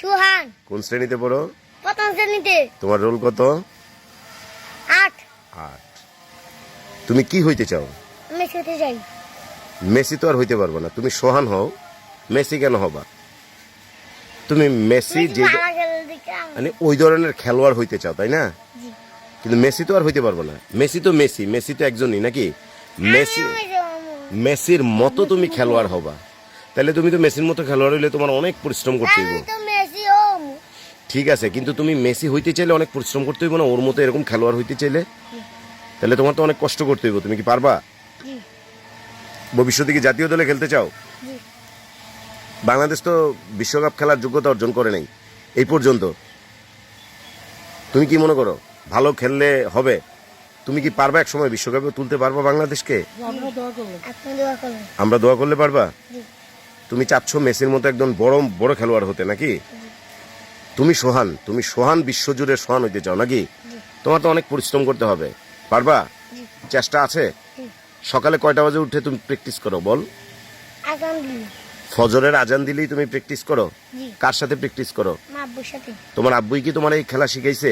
সুহান। কোন শ্রেণীতে পড়ো? প্রথম শ্রেণীতে। তোমার রোল কত? 8। 8। তুমি কি হইতে চাও? মেসি হতে চাই। মেসি তো আর হইতে পারবে না, তুমি সোহান হও। মেসি কেন হবা? তুমি মেসি যে মানে ওই ধরনের খেলোয়াড় হইতে চাও, তাই না? কিন্তু মেসি তো আর হইতে পারবে না। মেসি তো মেসি, মেসি তো একজনই নাকি? মেসির মতো তুমি খেলোয়াড় হবা। তাহলে তুমি তো মেসির মতো খেলোয়াড় হইলে তোমার অনেক পরিশ্রম করতে হইব। ঠিক আছে, কিন্তু তুমি মেসি হইতে চাইলে অনেক পরিশ্রম করতে হইব না? ওর মতো এরকম খেলোয়াড় হইতে চাইলে তাহলে তোমার তো অনেক কষ্ট করতে হইব। তুমি কি পারবা? ভবিষ্যতে কি জাতীয় দলে খেলতে চাও? বাংলাদেশ তো বিশ্বকাপ খেলার যোগ্যতা অর্জন করে নাই এই পর্যন্ত। তুমি কি মনে করো ভালো খেললে হবে? তুমি কি পারবা এক সময় বিশ্বকাপে তুলতে পারবা বাংলাদেশকে? আমরা দোয়া করলে পারবা? তুমি চাচ্ছ মেসির মতো একদম বড় বড় খেলোয়াড় হতে নাকি? তুমি সোহান বিশ্বজুড়ে সোহান হইতে চাও নাকি? তোমার তো অনেক পরিশ্রম করতে হবে। পারবা? চেষ্টা আছে? সকালে কয়টা বাজে উঠে তুমি প্র্যাকটিস করো বল? ফজরের আজান দিলেই তুমি প্র্যাকটিস করো? কার সাথে প্র্যাকটিস করো? তোমার আব্বুই কি তোমার এই খেলা শিখাইছে?